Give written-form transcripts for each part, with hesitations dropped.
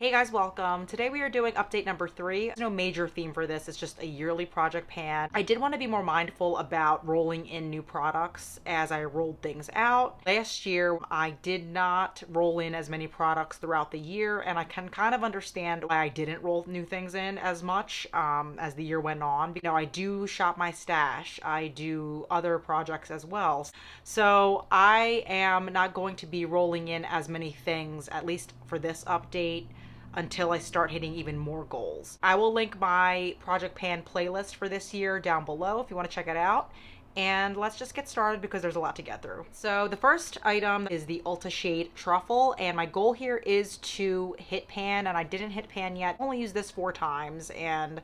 Hey guys, welcome. Today we are doing update number 3. There's no major theme for this, it's just a yearly project pan. I did want to be more mindful about rolling in new products as I rolled things out. Last year, I did not roll in as many products throughout the year, and I can kind of understand why I didn't roll new things in as much as the year went on. You know, I do shop my stash, I do other projects as well. So I am not going to be rolling in as many things, at least for this update, until I start hitting even more goals. I will link my Project Pan playlist for this year down below if you want to check it out. And let's just get started because there's a lot to get through. So the first item is the Ulta Shade Truffle, and my goal here is to hit pan, and I didn't hit pan yet. I only used this 4 times, and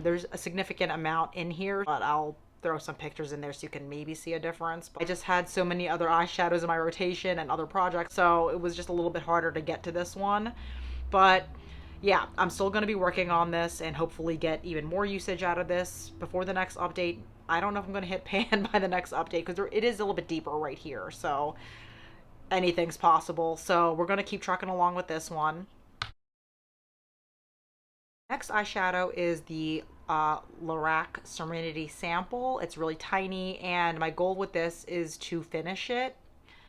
there's a significant amount in here, but I'll throw some pictures in there so you can maybe see a difference. But I just had so many other eyeshadows in my rotation and other projects, so it was just a little bit harder to get to this one. But yeah, I'm still going to be working on this and hopefully get even more usage out of this before the next update. I don't know if I'm going to hit pan by the next update because it is a little bit deeper right here, so anything's possible. So we're going to keep trucking along with this one. Next eyeshadow is the Lorac Serenity sample. It's really tiny, and my goal with this is to finish it.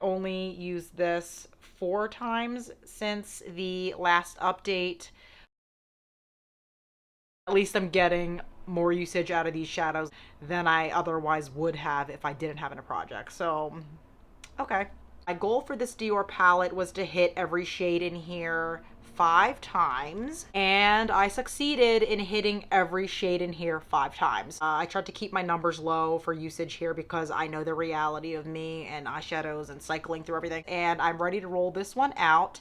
Only used this 4 times since the last update. At least I'm getting more usage out of these shadows than I otherwise would have if I didn't have in a project. So, okay. My goal for this Dior palette was to hit every shade in here 5 times, and I succeeded in hitting every shade in here 5 times. I tried to keep my numbers low for usage here because I know the reality of me and eyeshadows and cycling through everything, and I'm ready to roll this one out.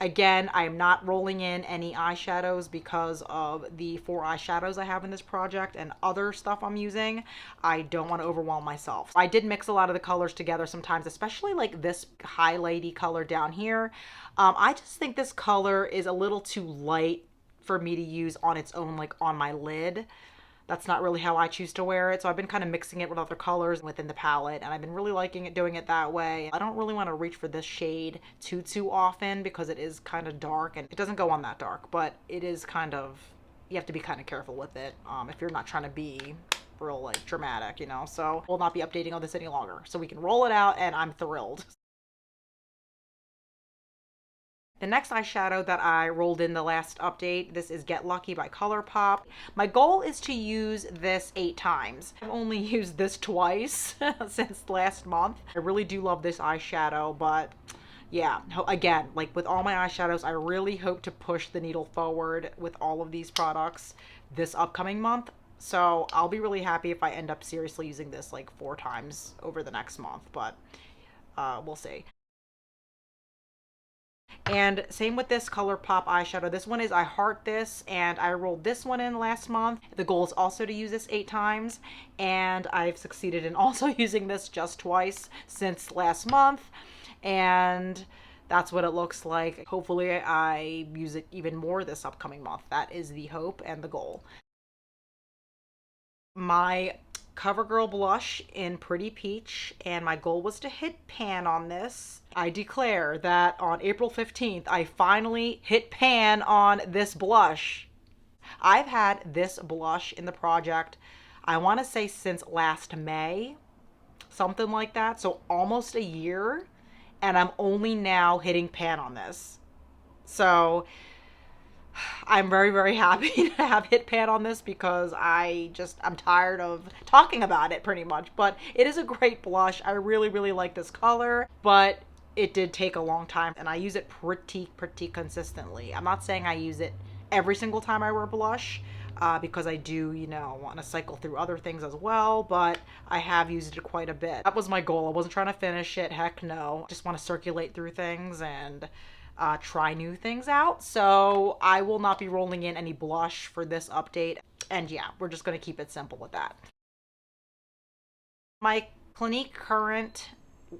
Again, I am not rolling in any eyeshadows because of the 4 eyeshadows I have in this project and other stuff I'm using. I don't want to overwhelm myself. I did mix a lot of the colors together sometimes, especially like this highlighty color down here. I just think this color is a little too light for me to use on its own, like on my lid. That's not really how I choose to wear it. So I've been kind of mixing it with other colors within the palette, and I've been really liking it doing it that way. I don't really want to reach for this shade too often because it is kind of dark, and it doesn't go on that dark, but it is kind of, you have to be kind of careful with it if you're not trying to be real like dramatic, you know. So we'll not be updating on this any longer. So we can roll it out, and I'm thrilled. The next eyeshadow that I rolled in the last update, this is Get Lucky by Colourpop. My goal is to use this 8 times. I've only used this twice since last month. I really do love this eyeshadow, but yeah, again, like with all my eyeshadows, I really hope to push the needle forward with all of these products this upcoming month. So I'll be really happy if I end up seriously using this like 4 times over the next month, but we'll see. And same with this Colourpop eyeshadow. This one is I Heart This, and I rolled this one in last month. The goal is also to use this 8 times, and I've succeeded in also using this just twice since last month, and that's what it looks like. Hopefully I use it even more this upcoming month. That is the hope and the goal. My Covergirl blush in Pretty Peach, and my goal was to hit pan on this. I declare that on April 15th, I finally hit pan on this blush. I've had this blush in the project, I want to say since last May, something like that, so almost a year, and I'm only now hitting pan on this. So I'm very happy to have hit pan on this because I'm tired of talking about it pretty much. But it is a great blush. I really like this color, but it did take a long time, and I use it pretty consistently. I'm not saying I use it every single time I wear blush because I do, you know, want to cycle through other things as well, but I have used it quite a bit. That was my goal. I wasn't trying to finish it. Heck no. I just want to circulate through things and try new things out. So I will not be rolling in any blush for this update. And yeah, we're just going to keep it simple with that. My Clinique Current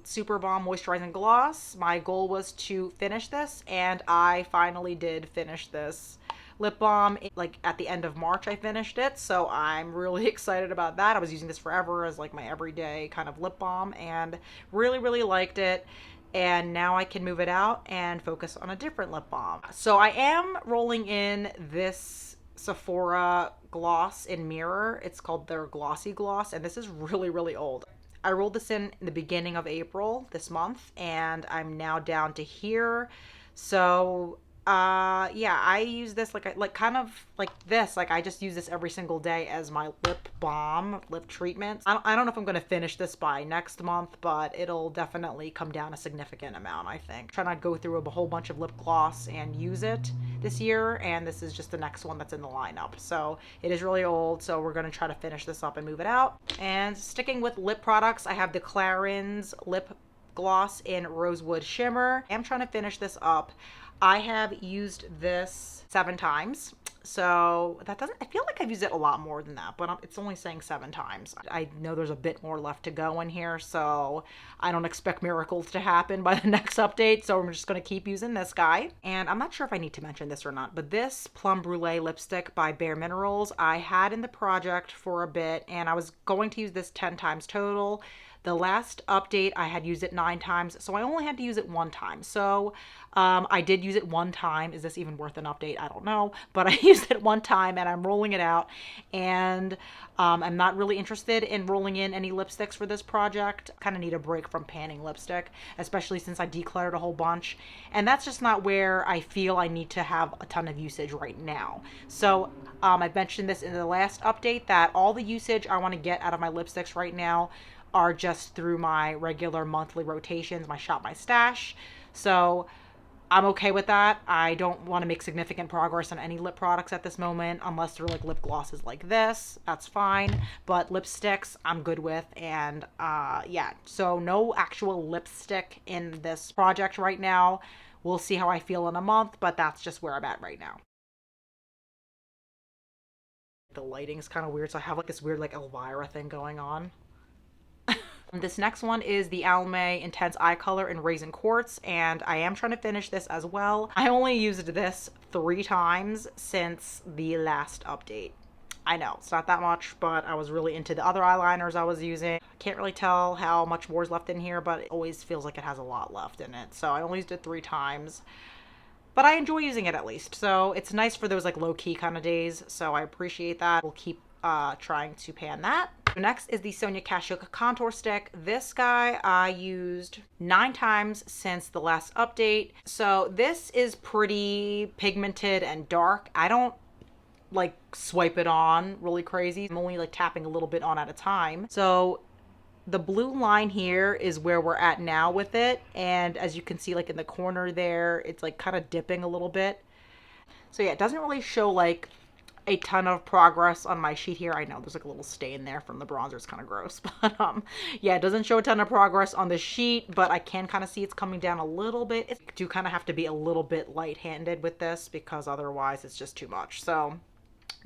Super Balm Moisturizing Gloss, my goal was to finish this, and I finally did finish this lip balm. Like at the end of March I finished it, so I'm really excited about that. I was using this forever as like my everyday kind of lip balm and really liked it. and now I can move it out and focus on a different lip balm. So I am rolling in this Sephora gloss in Mirror. It's called their Glossy Gloss, and this is really, really old. I rolled this in the beginning of April this month, and I'm now down to here. So yeah, I use this like kind of like this. Like I just use this every single day as my lip balm, lip treatment. I don't know if I'm gonna finish this by next month, but it'll definitely come down a significant amount, I think. Trying to go through a whole bunch of lip gloss and use it this year, and this is just the next one that's in the lineup. So it is really old, so we're gonna try to finish this up and move it out. And sticking with lip products, I have the Clarins lip gloss in Rosewood Shimmer. I'm trying to finish this up. I have used this 7 times. So that doesn't, I feel like I've used it a lot more than that, but it's only saying 7 times. I know there's a bit more left to go in here, so I don't expect miracles to happen by the next update. So I'm just going to keep using this guy. And I'm not sure if I need to mention this or not, but this Plum Brulee lipstick by Bare Minerals, I had in the project for a bit, and I was going to use this 10 times total. The last update, I had used it 9 times, so I only had to use it 1 time. So I did use it 1 time. Is this even worth an update? I don't know, but I used it 1 time, and I'm rolling it out. And I'm not really interested in rolling in any lipsticks for this project. Kind of need a break from panning lipstick, especially since I decluttered a whole bunch. And that's just not where I feel I need to have a ton of usage right now. So I mentioned this in the last update that all the usage I want to get out of my lipsticks right now are just through my regular monthly rotations, my shop, my stash. So I'm okay with that. I don't want to make significant progress on any lip products at this moment, unless they're like lip glosses like this. That's fine. But lipsticks, I'm good with. And yeah, so no actual lipstick in this project right now. We'll see how I feel in a month, but that's just where I'm at right now. The lighting's kind of weird, so I have like this weird like Elvira thing going on. This next one is the Almay Intense Eye Color in Raisin Quartz, and I am trying to finish this as well. I only used this 3 times since the last update. I know, it's not that much, but I was really into the other eyeliners I was using. Can't really tell how much more is left in here, but it always feels like it has a lot left in it. So I only used it 3 times. But I enjoy using it at least. So it's nice for those like low-key kind of days. So I appreciate that. We'll keep trying to pan that. Next is the Sonia Kashuk contour stick. This guy I used 9 times since the last update. So this is pretty pigmented and dark. I don't like swipe it on really crazy. I'm only like tapping a little bit on at a time. So the blue line here is where we're at now with it. And as you can see, like in the corner there, it's like kind of dipping a little bit. So yeah, it doesn't really show like a ton of progress on my sheet here. I know there's like a little stain there from the bronzer. It's kind of gross, but yeah, it doesn't show a ton of progress on the sheet, but I can kind of see it's coming down a little bit. I do kind of have to be a little bit light-handed with this because otherwise it's just too much. So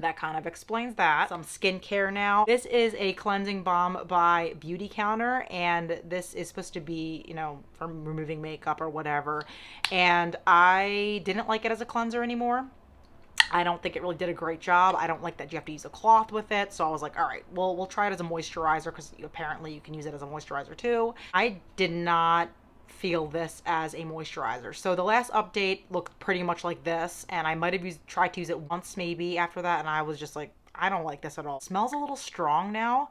that kind of explains that. Some skincare now. This is a cleansing balm by Beauty Counter, and this is supposed to be, you know, for removing makeup or whatever. And I didn't like it as a cleanser anymore. I don't think it really did a great job. I don't like that you have to use a cloth with it. So I was like, all right, well, we'll try it as a moisturizer because apparently you can use it as a moisturizer too. I did not feel this as a moisturizer. So the last update looked pretty much like this, and I might have tried to use it once maybe after that, and I was just like, I don't like this at all. It smells a little strong now,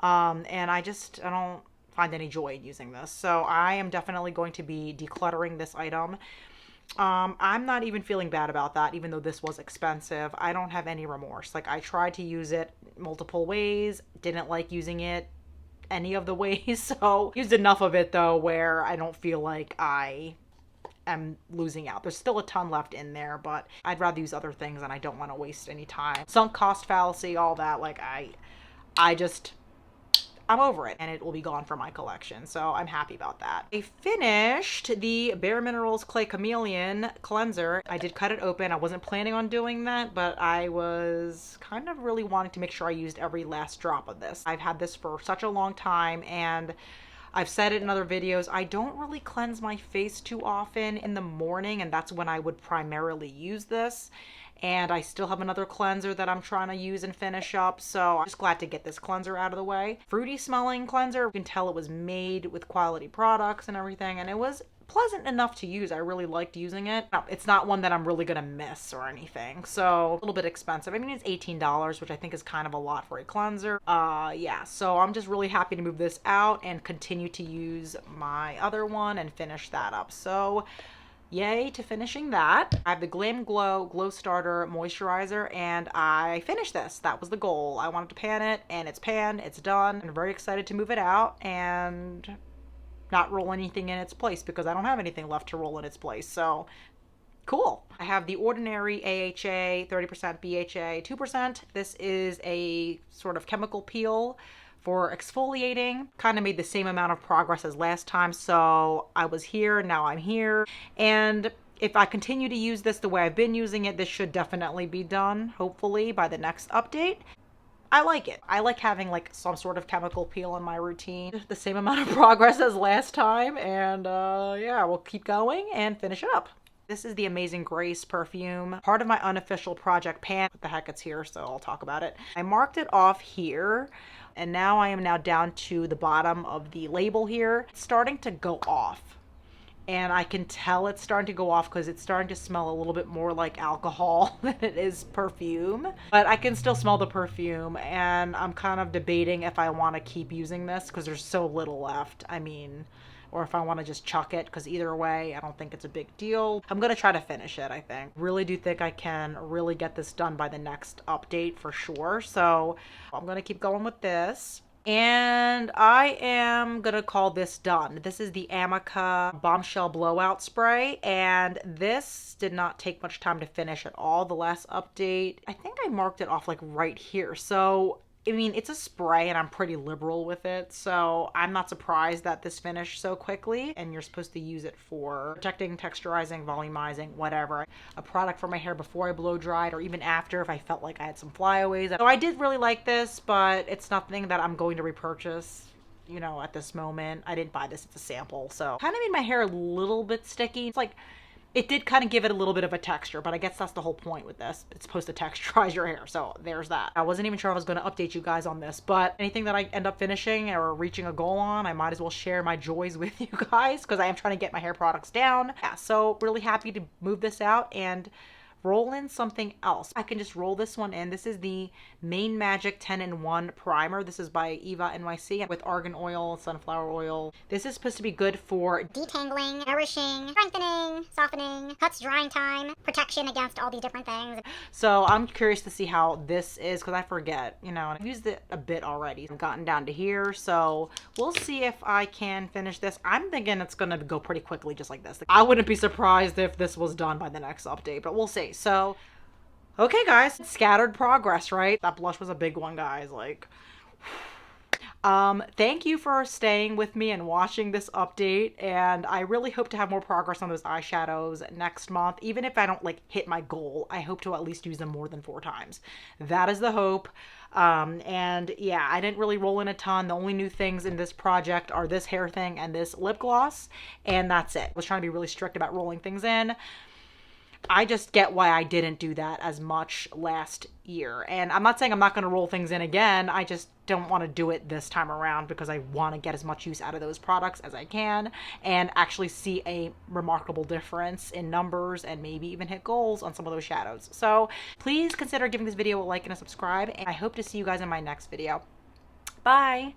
and I don't find any joy in using this. So I am definitely going to be decluttering this item. I'm not even feeling bad about that, even though this was expensive. I don't have any remorse. Like, I tried to use it multiple ways, didn't like using it any of the ways, so used enough of it though where I don't feel like I am losing out. There's still a ton left in there, but I'd rather use other things and I don't want to waste any time. Sunk cost fallacy, all that, like I'm over it, and it will be gone from my collection, so I'm happy about that. I finished the Bare Minerals Clay Chameleon cleanser. I did cut it open. I wasn't planning on doing that, but I was kind of really wanting to make sure I used every last drop of this. I've had this for such a long time, and I've said it in other videos, I don't really cleanse my face too often in the morning, and that's when I would primarily use this. And I still have another cleanser that I'm trying to use and finish up, so I'm just glad to get this cleanser out of the way. Fruity smelling cleanser. You can tell it was made with quality products and everything, and it was pleasant enough to use. I really liked using it. No, it's not one that I'm really gonna miss or anything. So a little bit expensive. I mean, it's $18, which I think is kind of a lot for a cleanser. Yeah, so I'm just really happy to move this out and continue to use my other one and finish that up. So yay to finishing that. I have the Glam Glow Glow Starter Moisturizer, and I finished this. That was the goal. I wanted to pan it, and it's panned, it's done. I'm very excited to move it out and not roll anything in its place because I don't have anything left to roll in its place. So cool. I have the Ordinary AHA 30% BHA 2%. This is a sort of chemical peel for exfoliating. Kind of made the same amount of progress as last time, so I was here, now I'm here. And if I continue to use this the way I've been using it, this should definitely be done, hopefully, by the next update. I like it. I like having like some sort of chemical peel in my routine. The same amount of progress as last time, and yeah, we'll keep going and finish it up. This is the Amazing Grace perfume, part of my unofficial project pan. What the heck, it's here, so I'll talk about it. I marked it off here, and now I am now down to the bottom of the label here. It's starting to go off, and I can tell it's starting to go off because it's starting to smell a little bit more like alcohol than it is perfume. But I can still smell the perfume, and I'm kind of debating if I want to keep using this because there's so little left. I mean, or if I want to just chuck it, because either way, I don't think it's a big deal. I'm going to try to finish it, I think. Really do think I can really get this done by the next update for sure. So I'm going to keep going with this. And I am going to call this done. This is the Amica Bombshell Blowout Spray, and this did not take much time to finish at all. The last update, I think I marked it off like right here. So I mean, it's a spray and I'm pretty liberal with it, so I'm not surprised that this finished so quickly. And you're supposed to use it for protecting, texturizing, volumizing, whatever. A product for my hair before I blow dried or even after if I felt like I had some flyaways. So I did really like this, but it's nothing that I'm going to repurchase, you know, at this moment. I didn't buy this, it's a sample. So kind of made my hair a little bit sticky. It's like, it did kind of give it a little bit of a texture, but I guess that's the whole point with this. It's supposed to texturize your hair, so there's that. I wasn't even sure I was going to update you guys on this, but anything that I end up finishing or reaching a goal on, I might as well share my joys with you guys because I am trying to get my hair products down. Yeah, so really happy to move this out and roll in something else. I can just roll this one in. This is the Main Magic 10-in-1 primer. This is by Eva NYC with argan oil, sunflower oil. This is supposed to be good for detangling, nourishing, strengthening, softening, cuts drying time, protection against all these different things. So I'm curious to see how this is because I forget, you know, I've used it a bit already. I've gotten down to here, so we'll see if I can finish this. I'm thinking it's gonna go pretty quickly just like this. I wouldn't be surprised if this was done by the next update, but we'll see. So, okay guys, scattered progress, right? That blush was a big one, guys, like, thank you for staying with me and watching this update, and I really hope to have more progress on those eyeshadows next month. Even if I don't, like, hit my goal, I hope to at least use them more than 4 times. That is the hope. And yeah, I didn't really roll in a ton. The only new things in this project are this hair thing and this lip gloss, and that's it. I was trying to be really strict about rolling things in. I just get why I didn't do that as much last year. And I'm not saying I'm not going to roll things in again. I just don't want to do it this time around because I want to get as much use out of those products as I can and actually see a remarkable difference in numbers and maybe even hit goals on some of those shadows. So please consider giving this video a like and a subscribe, and I hope to see you guys in my next video. Bye!